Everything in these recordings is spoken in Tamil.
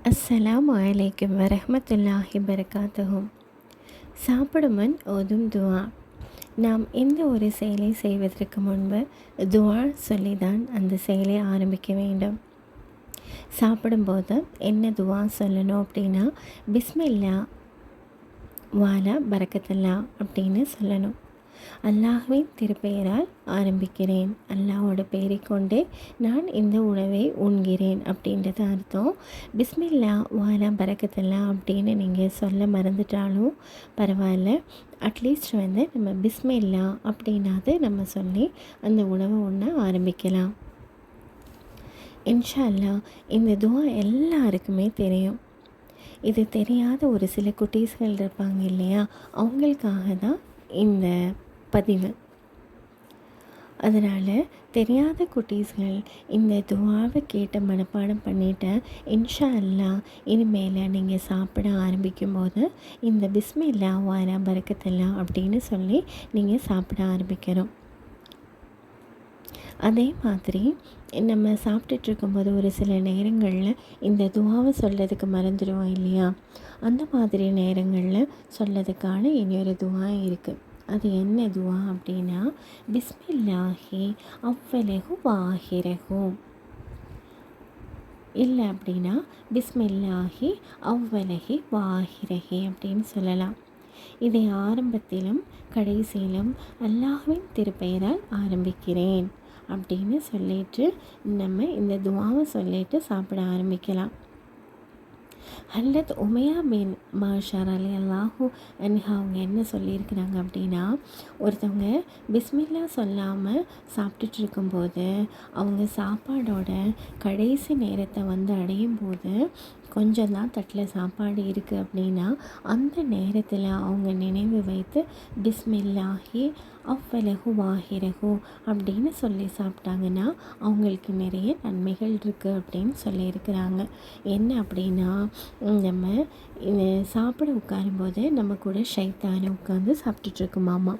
அஸ்ஸலாமு அலைக்கும் வரஹ்மத்துல்லாஹி பரகாத்துஹும். சாப்பிடும் முன் ஓதும் துஆ. நாம் எந்த ஒரு செயலை செய்வதற்கு முன்பு துஆ சொல்லிதான் அந்த செயலை ஆரம்பிக்க வேண்டும். சாப்பிடும்போது என்ன துஆ சொல்லணும் அப்படின்னா, பிஸ்மில்லா வாலா பரக்கத்தல்லா அப்படின்னு சொல்லணும். அல்லாஹ்வின் திருப்பெயரால் ஆரம்பிக்கிறேன், அல்லாஹோட பெயரை கொண்டே நான் இந்த உணவை உண்கிறேன் அப்படின்றது அர்த்தம். பிஸ்மில்லா வாலா பரக்கத்தல்லா அப்படின்னு நீங்கள் சொல்ல மறந்துட்டாலும் பரவாயில்ல, அட்லீஸ்ட் நம்ம பிஸ்மில்லா அப்படின்னாவது நம்ம சொல்லி அந்த உணவை உண்ண ஆரம்பிக்கலாம். இன்ஷா அல்லாஹ் இந்த துஆ எல்லாருக்குமே தெரியும். இது தெரியாத ஒரு சில குட்டீஸ்கள் இருப்பாங்க இல்லையா, அவங்களுக்காக தான் இந்த பதிவு. அதனால் தெரியாத குட்டீஸ்கள் இந்த துஆவை கேட்ட மனப்பாடம் பண்ணிவிட்டு இன்ஷா அல்லாஹ் இனிமேல் நீங்கள் சாப்பிட ஆரம்பிக்கும்போது இந்த பிஸ்மில்லா வாலா பரக்கத்தல்லா அப்படின்னு சொல்லி நீங்கள் சாப்பிட ஆரம்பிக்கிறோம். அதே மாதிரி நம்ம சாப்பிட்டுட்ருக்கும்போது ஒரு சில நேரங்களில் இந்த துஆவை சொல்கிறதுக்கு மறந்துடுவோம் இல்லையா, அந்த மாதிரி நேரங்களில் சொல்கிறதுக்கான இனியொரு துஆ இருக்குது. அது என்ன துஆ அப்படின்னா, பிஸ்மில்லாஹி அவ்வலஹு வாஹிரஹு, இல்லை அப்படின்னா பிஸ்மில்லாஹி அவ்வலஹி வாஹிரஹி அப்படின்னு சொல்லலாம். இதை ஆரம்பத்திலும் கடைசியிலும் அல்லாஹ்வின் திருப்பெயரால் ஆரம்பிக்கிறேன் அப்படின்னு சொல்லிட்டு நம்ம இந்த துஆவை சொல்லிட்டு சாப்பிட ஆரம்பிக்கலாம். ஹல்லத் உமையா பின் மாஷர் ரலியல்லாஹு அன்ஹா அவங்க என்ன சொல்லியிருக்கிறாங்க அப்படின்னா, ஒருத்தவங்க பிஸ்மில்லா சொல்லாமல் சாப்பிட்டுட்டு இருக்கும்போது அவங்க சாப்பாடோட கடைசி நேரத்தை அடையும் போது கொஞ்சம் தான் தட்டில் சாப்பாடு இருக்குது அப்படின்னா, அந்த நேரத்தில் அவங்க நினைவு வைத்து பிஸ்மில்லாஹி அவ்வலஹு வாஹிரஹு அப்படின்னு சொல்லி சாப்பிட்டாங்கன்னா அவங்களுக்கு நிறைய நன்மைகள் இருக்குது அப்படின்னு சொல்லியிருக்கிறாங்க. என்ன அப்படின்னா, நம்ம சாப்பிட உட்காரும்போது நம்ம கூட ஷைத்தானை உட்காந்து சாப்பிட்டுட்ருக்குமாமா.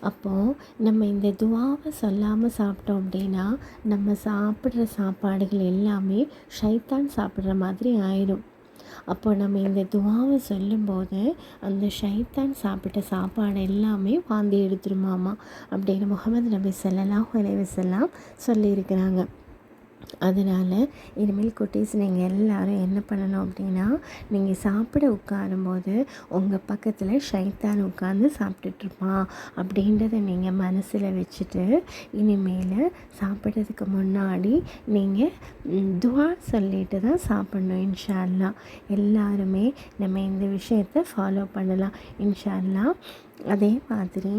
அப்போது நம்ம இந்த துஆவை சொல்லாமல் சாப்பிட்டோம் அப்படின்னா நம்ம சாப்பிட்ற சாப்பாடுகள் எல்லாமே ஷைத்தான் சாப்பிட்ற மாதிரி ஆயிடும். அப்போ நம்ம இந்த துஆவை சொல்லும்போது அந்த ஷைத்தான் சாப்பிட்ட சாப்பாடு எல்லாமே வாந்தி எடுத்துருமாமா அப்படின்னு முஹம்மது நபி ஸல்லல்லாஹு அலைஹி வஸல்லம் சொல்லியிருக்கிறாங்க. அதனால் இனிமேல் குட்டீஸ் நீங்கள் எல்லோரும் என்ன பண்ணணும் அப்படின்னா, நீங்கள் சாப்பிட உட்காரும்போது உங்கள் பக்கத்தில் ஷைத்தான் உட்காந்து சாப்பிட்டுட்ருப்பான் அப்படின்றத நீங்கள் மனசில் வச்சுட்டு இனிமேல் சாப்பிட்றதுக்கு முன்னாடி நீங்கள் துஆ சொல்லிட்டு தான் சாப்பிட்ணும். இன்ஷா அல்லாஹ் எல்லாருமே நம்ம இந்த விஷயத்தை ஃபாலோ பண்ணலாம் இன்ஷா அல்லாஹ். அதே மாதிரி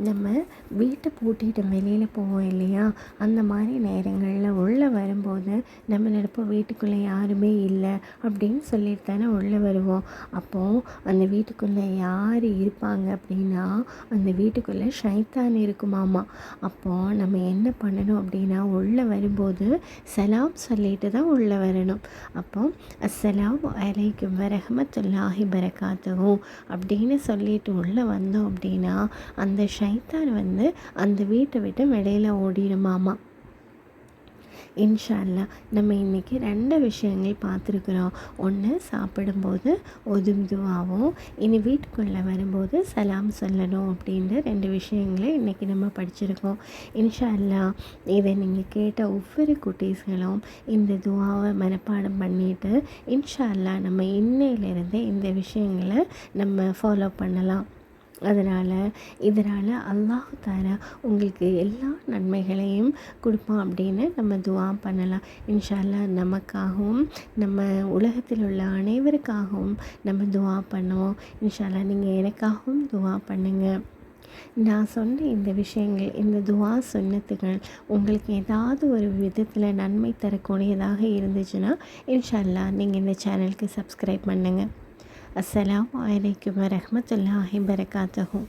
நம்ம வீட்டை பூட்டிட்டு வெளியில் போவோம் இல்லையா, அந்த மாதிரி நேரங்களில் உள்ளே வரும்போது நம்ம நினைப்போம் வீட்டுக்குள்ளே யாருமே இல்லை அப்படின்னு சொல்லிட்டு தானே உள்ளே வருவோம். அப்போது அந்த வீட்டுக்குள்ளே யார் இருப்பாங்க அப்படின்னா அந்த வீட்டுக்குள்ளே ஷைத்தான் இருக்குமாமா. அப்போது நம்ம என்ன பண்ணணும் அப்படின்னா, உள்ளே வரும்போது சலாம் சொல்லிட்டு தான் உள்ளே வரணும். அப்போ அஸ்ஸலாமு அலைக்கும் வரஹ்மத்துல்லாஹி பரகாத்துஹு அப்படின்னு சொல்லிட்டு உள்ளே வந்தோம் அப்படின்னா அந்த ஷைத்தான் அந்த வீட்டை விட்டு வெளியில் ஓடிடுமாமா. இன்ஷா அல்லாஹ் நம்ம இன்றைக்கி 2 விஷயங்கள் பார்த்துருக்குறோம். ஒன்று சாப்பிடும்போது ஓதும் துஆவும், இனி வீட்டுக்குள்ளே வரும்போது சலாம் சொல்லணும் அப்படின்ற 2 விஷயங்களை இன்றைக்கி நம்ம படிச்சிருக்கோம். இன்ஷா அல்லாஹ் இதை நீங்கள் கேட்ட ஒவ்வொரு குட்டீஸ்களும் இந்த துஆவை மனப்பாடம் பண்ணிவிட்டு இன்ஷா அல்லாஹ் நம்ம இன்னையிலேருந்து இந்த விஷயங்களை நம்ம ஃபாலோ பண்ணலாம். இதனால் அல்லாஹ் தஆலா உங்களுக்கு எல்லா நன்மைகளையும் கொடுப்பான் அப்படின்னு நம்ம துஆ பண்ணலாம். இன்ஷா அல்லாஹ் நமக்காகவும் நம்ம உலகத்தில் உள்ள அனைவருக்காகவும் நம்ம துஆ பண்ணுவோம். இன்ஷா அல்லாஹ் நீங்கள் எனக்காகவும் துஆ பண்ணுங்கள். நான் சொன்ன இந்த விஷயங்கள், இந்த துஆ சுன்னத்துகள் உங்களுக்கு ஏதாவது ஒரு விதத்தில் நன்மை தரக்கூடியதாக இருந்துச்சுன்னா இன்ஷா அல்லாஹ் நீங்கள் இந்த சேனலுக்கு சப்ஸ்கிரைப் பண்ணுங்கள். அஸ்ஸலாமு அலைக்கும் வரஹ்மத்துல்லாஹி பரகாத்துஹு.